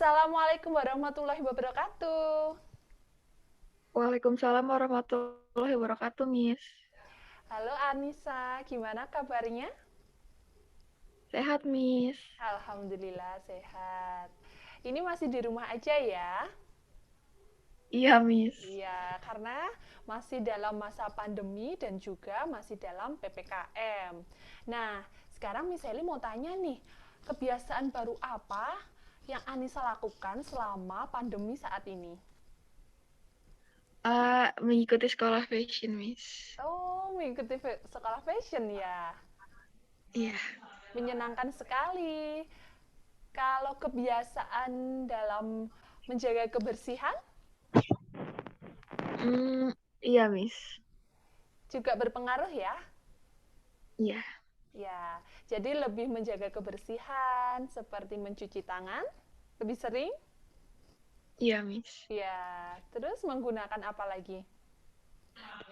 Assalamualaikum warahmatullahi wabarakatuh. Waalaikumsalam warahmatullahi wabarakatuh, Miss. Halo Anissa, gimana kabarnya? Sehat, Miss. Alhamdulillah sehat. Ini masih di rumah aja ya? Iya, Miss. Iya, karena masih dalam masa pandemi dan juga masih dalam PPKM. Nah, sekarang Miss Eli mau tanya nih, kebiasaan baru apa yang Anissa lakukan selama pandemi saat ini? Mengikuti sekolah fashion, Miss. Oh, mengikuti sekolah fashion ya? Iya. Menyenangkan sekali. Kalau kebiasaan dalam menjaga kebersihan Hmm, iya, Miss. juga berpengaruh ya. Iya. Ya, jadi lebih menjaga kebersihan seperti mencuci tangan lebih sering. Iya, Miss. Ya, terus menggunakan apa lagi?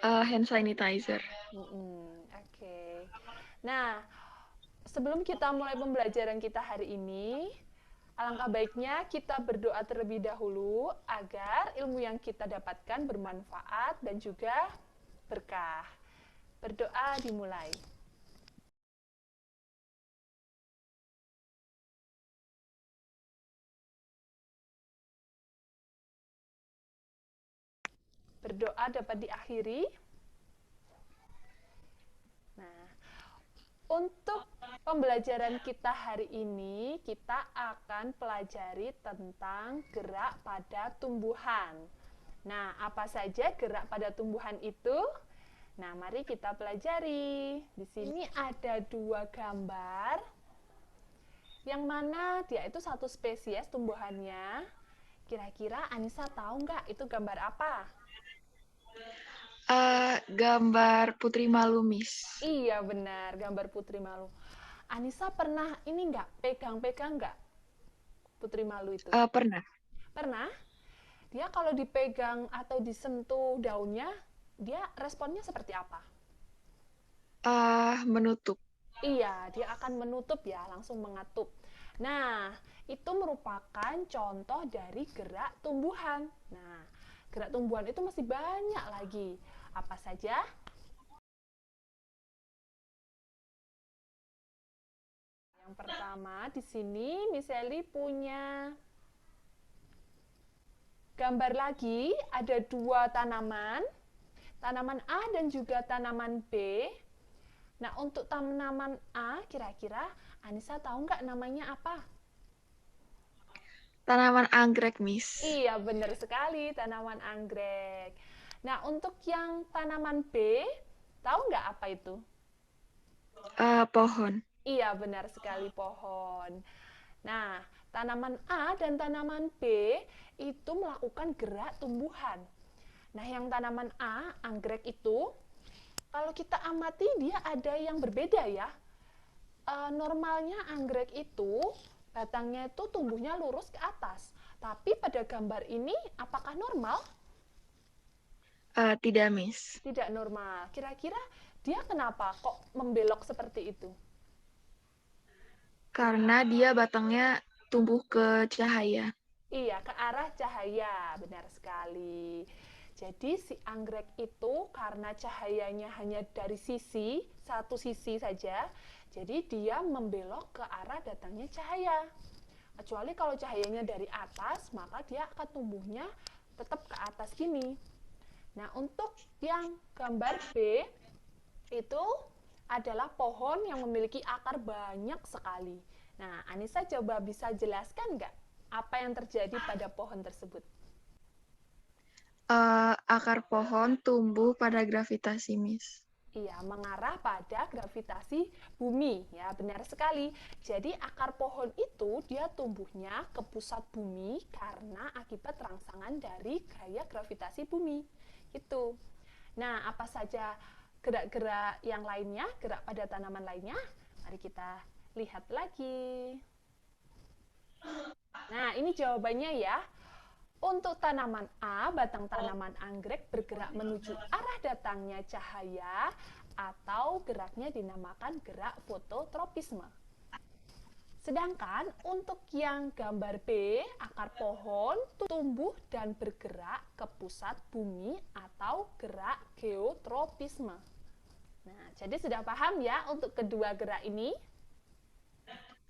Hand sanitizer. Oke. Nah, sebelum kita mulai pembelajaran kita hari ini, alangkah baiknya kita berdoa terlebih dahulu agar ilmu yang kita dapatkan bermanfaat dan juga berkah. Berdoa dimulai. Berdoa dapat diakhiri. Nah, untuk pembelajaran kita hari ini, kita akan pelajari tentang gerak pada tumbuhan. Nah, apa saja gerak pada tumbuhan itu? Nah, mari kita pelajari. Di sini ada dua gambar, yang mana dia itu satu spesies tumbuhannya. Kira-kira Anissa tahu nggak itu gambar apa? Gambar Putri Malu, Miss. Iya benar, gambar Putri Malu. Anissa pernah ini nggak pegang-pegang nggak Putri Malu itu? Pernah. Pernah? Dia kalau dipegang atau disentuh daunnya, dia responnya seperti apa? Menutup. Iya, dia akan menutup ya, langsung mengatup. Nah, itu merupakan contoh dari gerak tumbuhan. Nah, gerak tumbuhan itu masih banyak lagi. Apa saja? Yang pertama, di sini Miss Elly punya gambar lagi, ada dua tanaman, tanaman A dan juga tanaman B. Nah, untuk tanaman A, kira-kira Anissa tahu nggak namanya apa? Tanaman anggrek, Miss. Iya, benar sekali, tanaman anggrek. Nah, untuk yang tanaman B, tahu nggak apa itu? Pohon. Iya, benar sekali, pohon. Nah, tanaman A dan tanaman B itu melakukan gerak tumbuhan. Nah, yang tanaman A, anggrek itu, kalau kita amati dia ada yang berbeda ya. Normalnya anggrek itu batangnya itu tumbuhnya lurus ke atas. Tapi pada gambar ini apakah normal? Tidak, Miss. Tidak normal. Kira-kira dia kenapa kok membelok seperti itu? Karena dia batangnya tumbuh ke cahaya. Iya, ke arah cahaya, benar sekali. Jadi si anggrek itu karena cahayanya hanya dari satu sisi saja, jadi dia membelok ke arah datangnya cahaya. Kecuali kalau cahayanya dari atas, maka dia akan tumbuhnya tetap ke atas gini. Nah, untuk yang gambar B itu adalah pohon yang memiliki akar banyak sekali. Nah, Anissa coba bisa jelaskan nggak apa yang terjadi pada pohon tersebut? Akar pohon tumbuh pada gravitasi, Miss. Iya, mengarah pada gravitasi bumi. Ya, benar sekali. Jadi akar pohon itu dia tumbuhnya ke pusat bumi karena akibat rangsangan dari gaya gravitasi bumi. Itu. Nah, apa saja gerak-gerak yang lainnya, gerak pada tanaman lainnya? Mari kita lihat lagi. Nah, ini jawabannya ya. Untuk tanaman A, batang tanaman anggrek bergerak menuju arah datangnya cahaya atau geraknya dinamakan gerak fototropisme. Sedangkan untuk yang gambar B, akar pohon tumbuh dan bergerak ke pusat bumi atau gerak geotropisme. Nah, jadi sudah paham ya untuk kedua gerak ini?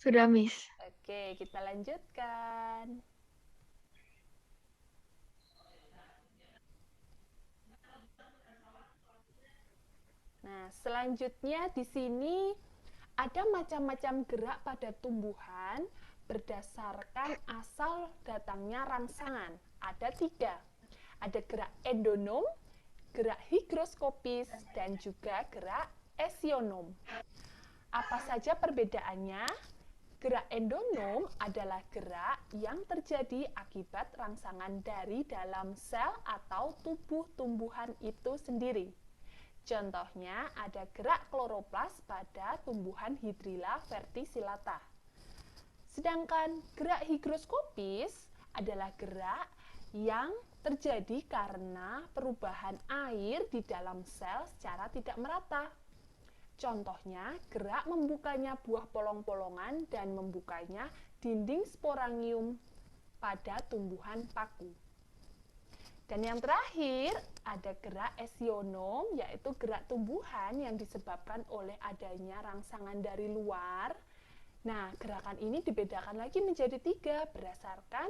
Sudah, Miss. Oke, kita lanjutkan. Nah, selanjutnya di sini ada macam-macam gerak pada tumbuhan berdasarkan asal datangnya rangsangan. Ada 3. Ada gerak endonom, gerak higroskopis, dan juga gerak esionom. Apa saja perbedaannya? Gerak endonom adalah gerak yang terjadi akibat rangsangan dari dalam sel atau tubuh tumbuhan itu sendiri. Contohnya ada gerak kloroplas pada tumbuhan Hydrilla verticillata. Sedangkan gerak higroskopis adalah gerak yang terjadi karena perubahan air di dalam sel secara tidak merata. Contohnya, gerak membukanya buah polong-polongan dan membukanya dinding sporangium pada tumbuhan paku. Dan yang terakhir, ada gerak esionom, yaitu gerak tumbuhan yang disebabkan oleh adanya rangsangan dari luar. Nah, gerakan ini dibedakan lagi menjadi 3 berdasarkan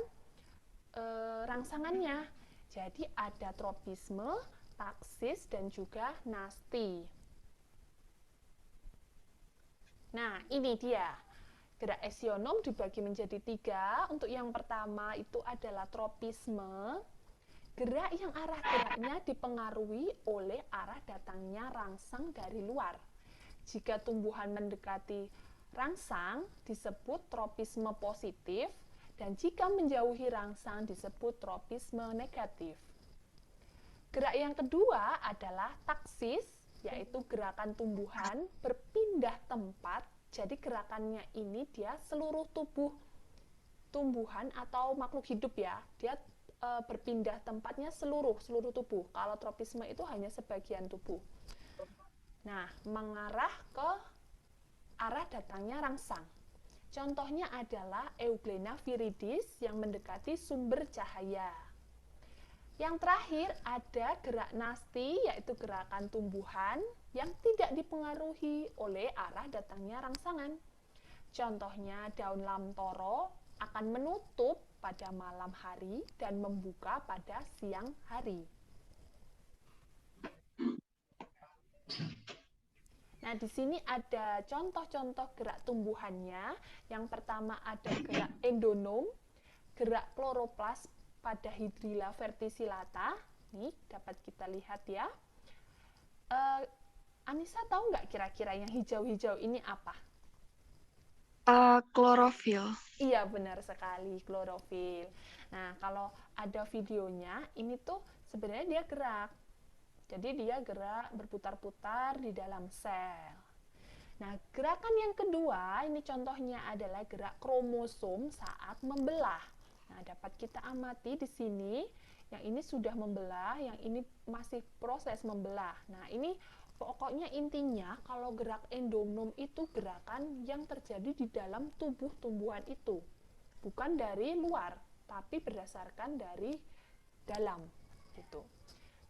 rangsangannya. Jadi ada tropisme, taksis, dan juga nasti. Nah, ini dia. Gerak esionom dibagi menjadi 3. Untuk yang pertama itu adalah tropisme. Gerak yang arah geraknya dipengaruhi oleh arah datangnya rangsang dari luar. Jika tumbuhan mendekati rangsang disebut tropisme positif, dan jika menjauhi rangsang disebut tropisme negatif. Gerak yang kedua adalah taksis, yaitu gerakan tumbuhan berpindah tempat. Jadi gerakannya ini dia seluruh tubuh tumbuhan atau makhluk hidup ya, dia berpindah tempatnya seluruh tubuh. Kalau tropisme itu hanya sebagian tubuh. Nah, mengarah ke arah datangnya rangsang. Contohnya adalah Euglena viridis yang mendekati sumber cahaya. Yang terakhir ada gerak nasti, yaitu gerakan tumbuhan yang tidak dipengaruhi oleh arah datangnya rangsangan. Contohnya daun lamtoro akan menutup pada malam hari dan membuka pada siang hari. Nah, di sini ada contoh-contoh gerak tumbuhannya. Yang pertama ada gerak endonom, gerak kloroplas pada Hydrilla verticillata. Nih, dapat kita lihat ya. Anissa tahu nggak kira-kira yang hijau-hijau ini apa? Klorofil. Iya, benar sekali, klorofil. Nah, kalau ada videonya, ini tuh sebenarnya dia gerak. Jadi dia gerak berputar-putar di dalam sel. Nah, gerakan yang kedua, ini contohnya adalah gerak kromosom saat membelah. Nah, dapat kita amati di sini, yang ini sudah membelah, yang ini masih proses membelah. Nah, ini pokoknya intinya kalau gerak endonom itu gerakan yang terjadi di dalam tubuh tumbuhan itu. Bukan dari luar, tapi berdasarkan dari dalam gitu.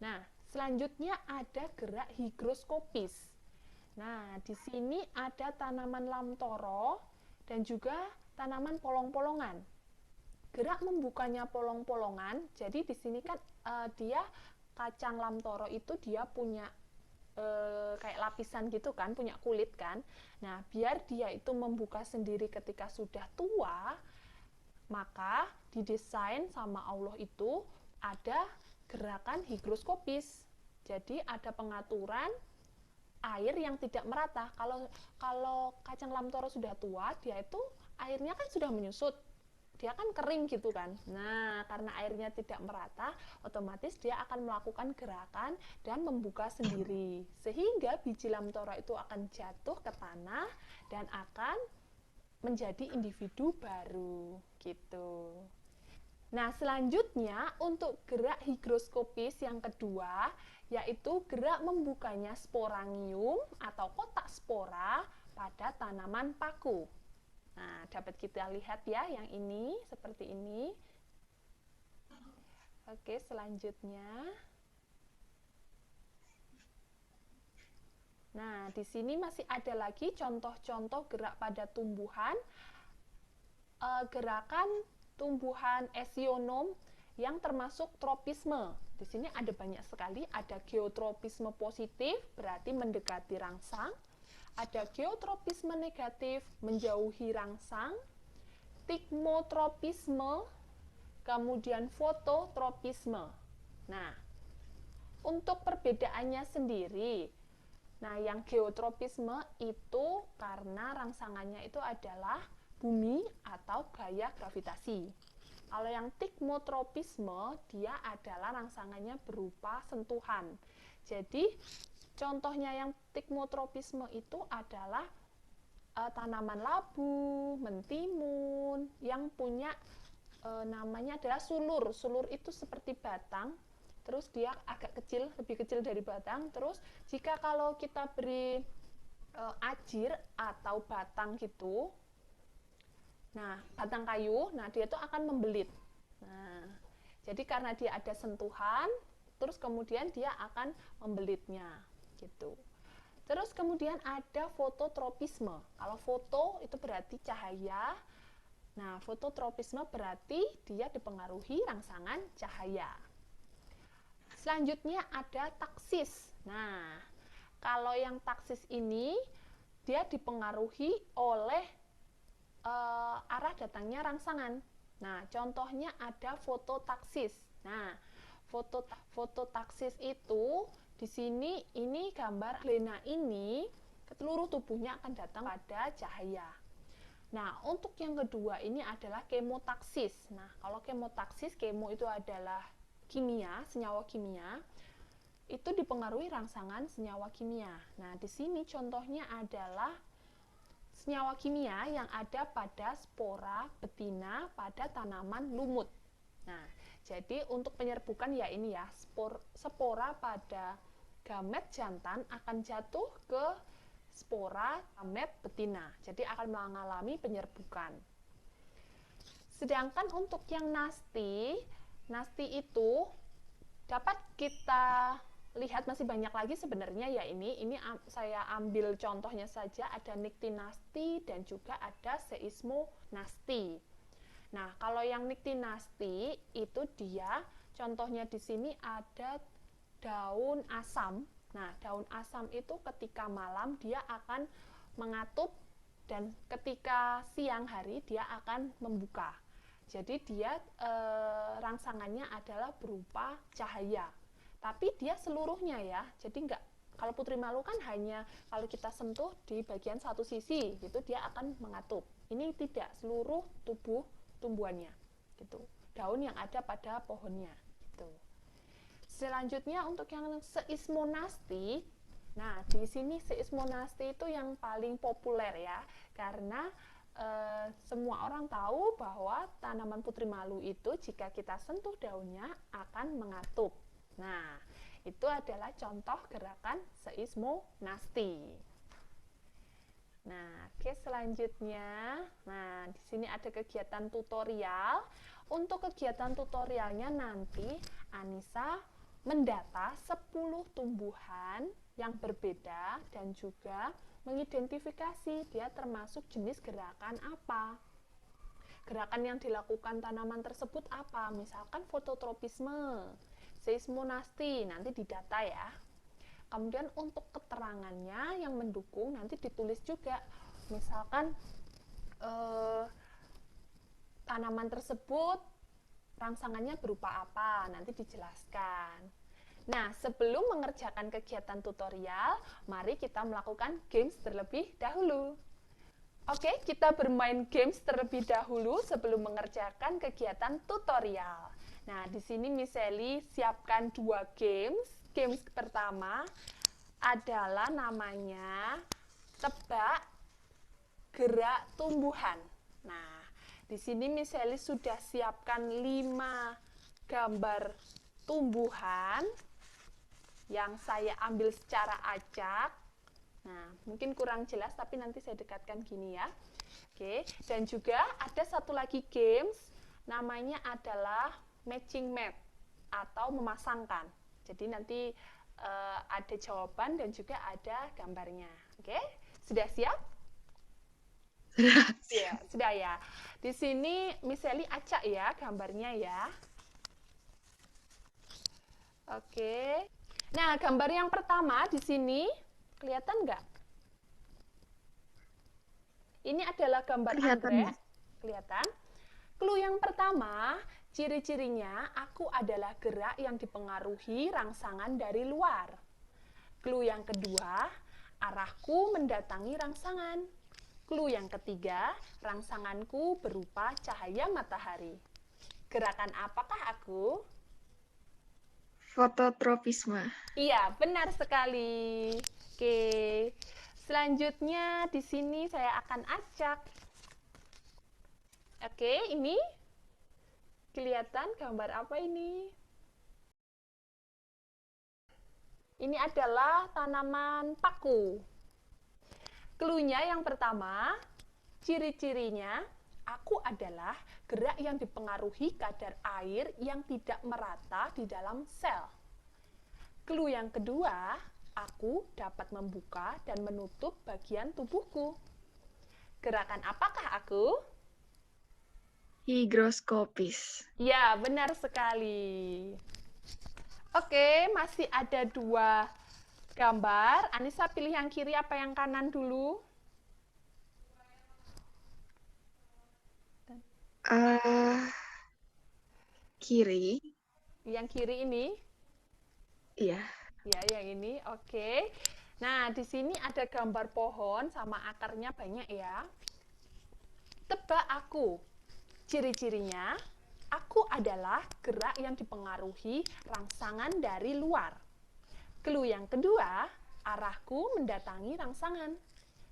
Nah, selanjutnya ada gerak higroskopis. Nah, di sini ada tanaman lamtoro dan juga tanaman polong-polongan. Gerak membukanya polong-polongan, jadi di sini kan dia kacang lamtoro itu dia punya kayak lapisan gitu kan, punya kulit kan. Nah, biar dia itu membuka sendiri ketika sudah tua, maka didesain sama Allah itu ada gerakan higroskopis. Jadi ada pengaturan air yang tidak merata. Kalau kacang lamtoro sudah tua, dia itu airnya kan sudah menyusut. Dia kan kering gitu kan. Nah, karena airnya tidak merata, otomatis dia akan melakukan gerakan dan membuka sendiri. Sehingga biji lamtoro itu akan jatuh ke tanah dan akan menjadi individu baru gitu. Nah, selanjutnya untuk gerak higroskopis yang kedua, yaitu gerak membukanya sporangium atau kotak spora pada tanaman paku. Nah, dapat kita lihat ya yang ini, seperti ini. Oke, selanjutnya. Nah, di sini masih ada lagi contoh-contoh gerak pada tumbuhan. Gerakan tumbuhan esionom yang termasuk tropisme. Di sini ada banyak sekali, ada geotropisme positif, berarti mendekati rangsang. Ada geotropisme negatif, menjauhi rangsang. Tigmotropisme, kemudian fototropisme. Nah, untuk perbedaannya sendiri, nah yang geotropisme itu karena rangsangannya itu adalah bumi atau gaya gravitasi. Kalau yang tigmotropisme, dia adalah rangsangannya berupa sentuhan. Jadi, contohnya yang tigmotropisme itu adalah tanaman labu, mentimun, yang punya namanya adalah sulur. Sulur itu seperti batang, terus dia agak kecil, lebih kecil dari batang. Terus jika kalau kita beri ajir atau batang gitu, nah batang kayu, nah dia itu akan membelit. Nah, jadi karena dia ada sentuhan, terus kemudian dia akan membelitnya gitu. Terus kemudian ada fototropisme. Kalau foto itu berarti cahaya. Nah, fototropisme berarti dia dipengaruhi rangsangan cahaya. Selanjutnya ada taksis. Nah, kalau yang taksis ini dia dipengaruhi oleh arah datangnya rangsangan. Nah, contohnya ada fototaksis. Nah, fototaksis itu di sini ini gambar Lena ini seluruh tubuhnya akan datang pada cahaya. Nah, untuk yang kedua ini adalah kemotaksis. Nah, kalau kemotaksis, kemo itu adalah kimia, senyawa kimia. Itu dipengaruhi rangsangan senyawa kimia. Nah, di sini contohnya adalah senyawa kimia yang ada pada spora betina pada tanaman lumut. Nah, jadi untuk penyerbukan ya ini ya, spora pada gamet jantan akan jatuh ke spora gamet betina. Jadi akan mengalami penyerbukan. Sedangkan untuk yang nasti itu dapat kita lihat masih banyak lagi sebenarnya ya ini saya ambil contohnya saja, ada niktinasti dan juga ada seismonasti. Nah, kalau yang niktinasti itu dia contohnya di sini ada daun asam. Nah, daun asam itu ketika malam dia akan mengatup dan ketika siang hari dia akan membuka. Jadi dia rangsangannya adalah berupa cahaya. Tapi dia seluruhnya ya. Jadi enggak, kalau putri malu kan hanya kalau kita sentuh di bagian satu sisi gitu dia akan mengatup. Ini tidak, seluruh tubuh tumbuhannya gitu. Daun yang ada pada pohonnya gitu. Selanjutnya untuk yang seismonasti. Nah, di sini seismonasti itu yang paling populer ya, karena semua orang tahu bahwa tanaman putri malu itu jika kita sentuh daunnya akan mengatup. Nah, itu adalah contoh gerakan seismonasti. Nah, oke, selanjutnya. Nah, di sini ada kegiatan tutorial. Untuk kegiatan tutorialnya nanti Anissa mendata 10 tumbuhan yang berbeda dan juga mengidentifikasi dia termasuk jenis gerakan apa. Gerakan yang dilakukan tanaman tersebut apa? Misalkan fototropisme, seismonasti, nanti didata ya. Kemudian untuk keterangannya yang mendukung nanti ditulis juga. Misalkan tanaman tersebut rangsangannya berupa apa, nanti dijelaskan. Nah, sebelum mengerjakan kegiatan tutorial, mari kita melakukan games terlebih dahulu. Oke, kita bermain games terlebih dahulu sebelum mengerjakan kegiatan tutorial. Nah, di sini Miss Sally siapkan 2 games. Games pertama adalah namanya tebak gerak tumbuhan. Nah, di sini Miss Sally sudah siapkan 5 gambar tumbuhan yang saya ambil secara acak. Nah, mungkin kurang jelas tapi nanti saya dekatkan gini ya. Oke, dan juga ada satu lagi games, namanya adalah matching map atau memasangkan. Jadi nanti ada jawaban dan juga ada gambarnya. Oke, sudah siap? Ya, sudah ya. Di sini Miss Sally acak ya gambarnya ya. Oke. Nah, gambar yang pertama di sini kelihatan nggak? Ini adalah gambar Kelihatan, anggrek. Miss. Kelihatan? Clue yang pertama, ciri-cirinya aku adalah gerak yang dipengaruhi rangsangan dari luar. Clue yang kedua, arahku mendatangi rangsangan. Clue yang ketiga, rangsanganku berupa cahaya matahari. Gerakan apakah aku? Fototropisme. Iya, benar sekali. Oke. Selanjutnya di sini saya akan acak. Oke, ini kelihatan gambar apa ini? Ini adalah tanaman paku. Cluenya yang pertama, ciri-cirinya aku adalah gerak yang dipengaruhi kadar air yang tidak merata di dalam sel. Clue yang kedua, aku dapat membuka dan menutup bagian tubuhku. Gerakan apakah aku? Higroskopis. Ya, benar sekali. Oke, masih ada 2 gambar. Anissa pilih yang kiri apa yang kanan dulu? Kiri. Yang kiri ini? Iya. Ya, yang ini. Oke. Nah, di sini ada gambar pohon sama akarnya banyak ya. Tebak aku. Ciri-cirinya, aku adalah gerak yang dipengaruhi rangsangan dari luar. Clue yang kedua, arahku mendatangi rangsangan.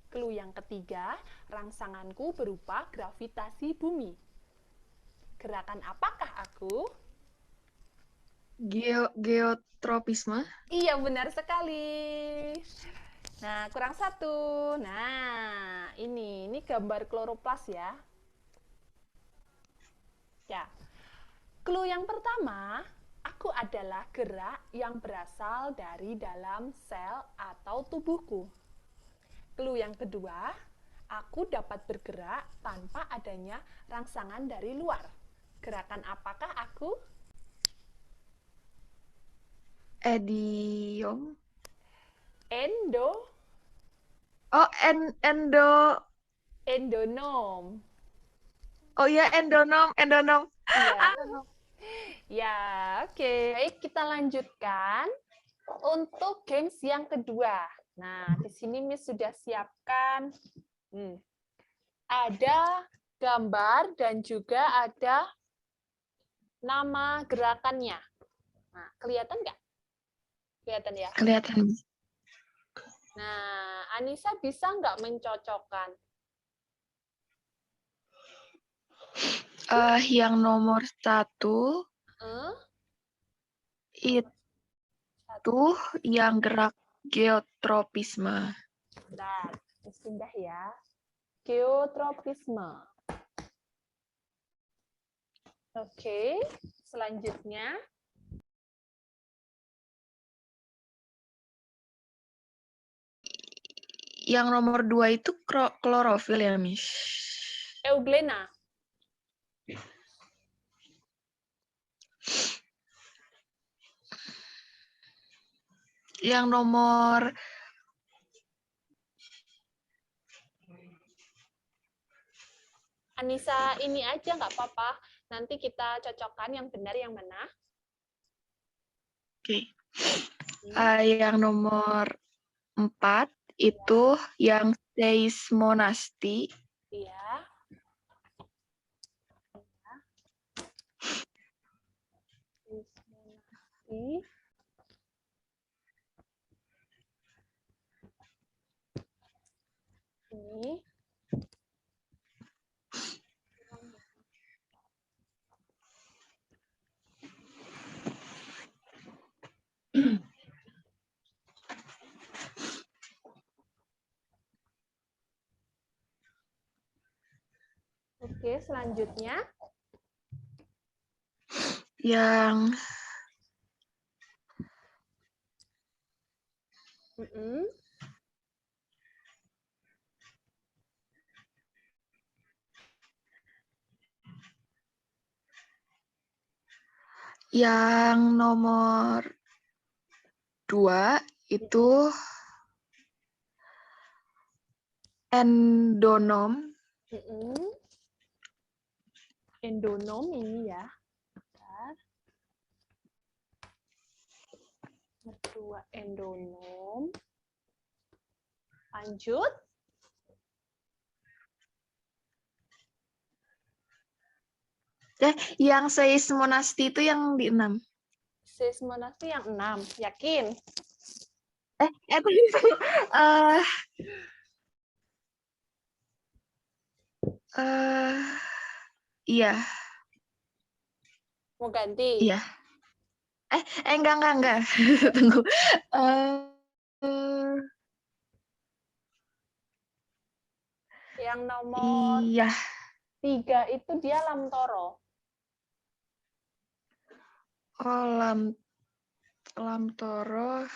Clue yang ketiga, rangsanganku berupa gravitasi bumi. Gerakan apakah aku? Geotropisme. Iya, benar sekali. Nah, kurang satu. Nah, ini gambar kloroplas ya. Ya. Clue yang pertama, aku adalah gerak yang berasal dari dalam sel atau tubuhku. Clue yang kedua, aku dapat bergerak tanpa adanya rangsangan dari luar. Gerakan apakah aku? Idiom. Endo, Oh, endonom. Oh iya, endonom. Iya. Ya, oke. Baik, kita lanjutkan untuk games yang kedua. Nah, di sini Miss sudah siapkan ada gambar dan juga ada nama gerakannya. Nah, kelihatan nggak? Kelihatan ya? Kelihatan. Nah, Anissa bisa nggak mencocokkan? Yang nomor 1 itu yang gerak geotropisme. Bentar, pindah ya. Geotropisme. Oke, selanjutnya. Yang nomor 2 itu klorofil ya, Miss? Euglena. Yang nomor Anissa ini aja nggak apa-apa. Nanti kita cocokkan yang benar yang mana. Oke. Yang nomor 4 itu yang seismonasti. Iya. Seismonasti. Ini. selanjutnya. Yang yang nomor 2 itu endonom. Endonom ini ya. Kedua endonom. Lanjut. Yang seismonasti itu yang di 6. Seismonasti yang 6, yakin? Iya. Mau ganti? Iya. Enggak. Tunggu. Yang nomor Iya. 3 itu dia lamtoro. Oh, lamtoro.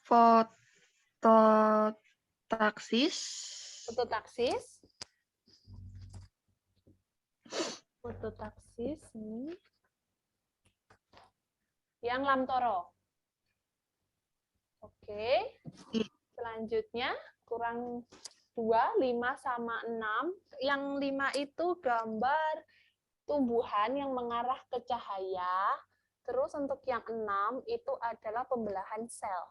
Fototaksis. Fototaksis ini. Yang lamtoro. Oke. Selanjutnya kurang 2, 5 sama 6. Yang 5 itu gambar tumbuhan yang mengarah ke cahaya. Terus untuk yang 6 itu adalah pembelahan sel.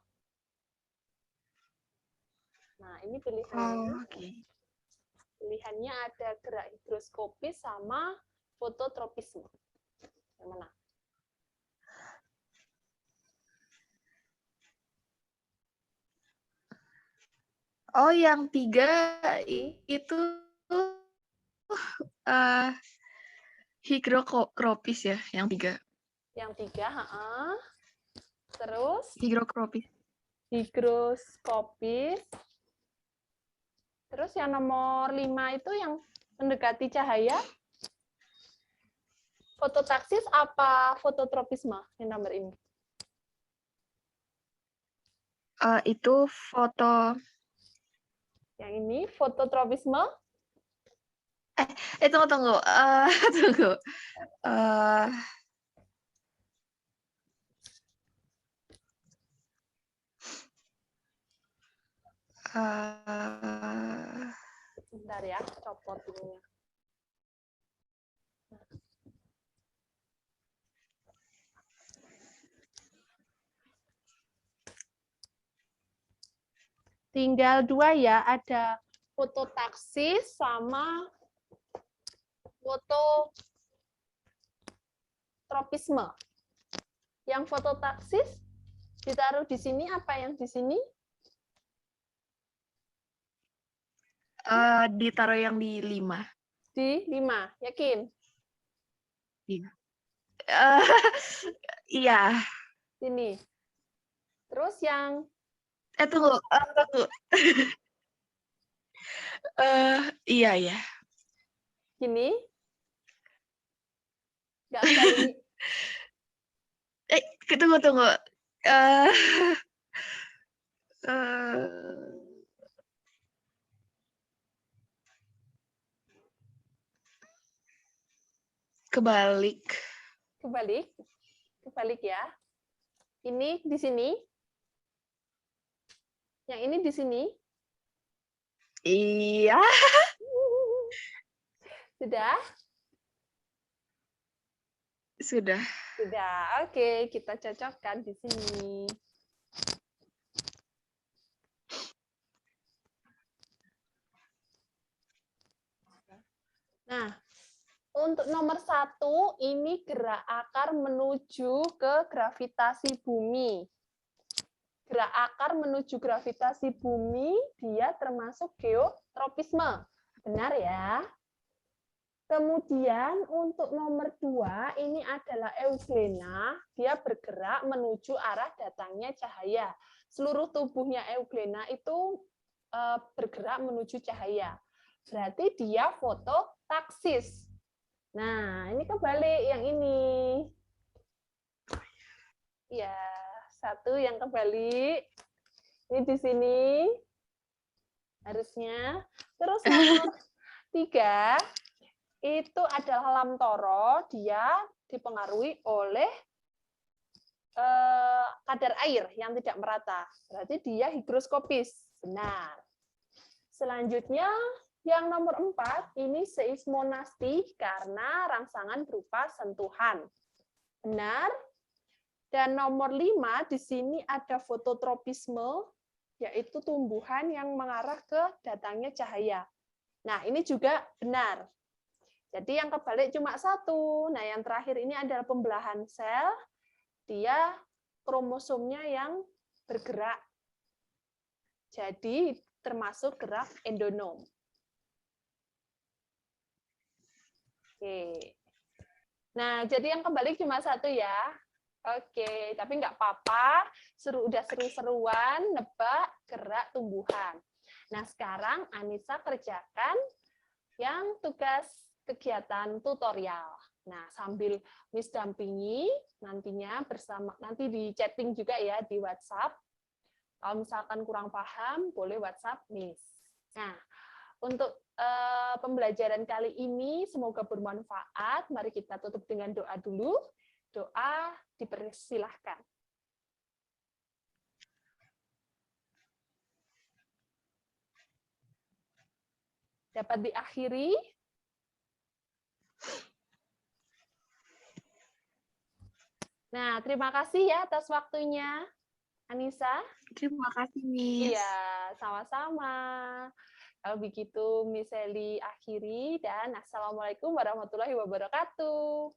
Nah, ini pilihannya. Oh, okay. Pilihannya ada gerak higroskopis sama fototropisme. Yang mana? Oh, yang 3 itu higropis ya, yang 3. Yang 3, Terus? Higropis. Higroskopis. Terus yang nomor 5 itu yang mendekati cahaya. Fototaksis apa fototropisme yang nomor ini? Itu foto. Yang ini fototropisme. Tunggu. Tunggu. Bentar ya, copot ini. Tinggal 2 ya, ada fototaksis sama fototropisme. Yang fototaksis ditaruh di sini, apa yang di sini? Ditaruh yang di 5. Di 5, yakin? Iya. Iya. Sini. Terus yang Tunggu. Iya. gini? Nggak kebalik. Tunggu. Kebalik ya. Ini di sini. Yang ini di sini. Iya. Sudah? Sudah. Oke, kita cocokkan di sini. Nah, untuk nomor 1, ini gerak akar menuju ke gravitasi bumi. Gerak akar menuju gravitasi bumi, dia termasuk geotropisme. Benar ya? Kemudian untuk nomor 2, ini adalah euglena. Dia bergerak menuju arah datangnya cahaya. Seluruh tubuhnya euglena itu bergerak menuju cahaya. Berarti dia fototaksis. Nah, ini kebalik yang ini. Ya, satu yang kebalik. Ini di sini harusnya. Terus nomor 3 itu adalah lamtoro. Dia dipengaruhi oleh kadar air yang tidak merata. Berarti dia higroskopis. Benar. Selanjutnya yang nomor 4 ini seismonasti karena rangsangan berupa sentuhan. Benar. Dan nomor 5 di sini ada fototropisme, yaitu tumbuhan yang mengarah ke datangnya cahaya. Nah, ini juga benar. Jadi yang kebalik cuma satu. Nah, yang terakhir ini adalah pembelahan sel. Dia kromosomnya yang bergerak. Jadi termasuk gerak endonom. Oke. Nah, jadi yang kebalik cuma satu ya. Oke, tapi nggak apa-apa. Udah seru-seruan nebak gerak tumbuhan. Nah, sekarang Anissa kerjakan yang tugas kegiatan tutorial. Nah, sambil Miss dampingi nantinya bersama, nanti di chatting juga ya di WhatsApp. Kalau misalkan kurang paham, boleh WhatsApp Miss. Nah, untuk pembelajaran kali ini semoga bermanfaat. Mari kita tutup dengan doa dulu. Doa dipersilahkan. Dapat diakhiri. Nah, terima kasih ya atas waktunya, Anissa. Terima kasih, Miss. Iya, sama-sama. Kalau begitu, Miss Eli akhiri dan Assalamualaikum warahmatullahi wabarakatuh.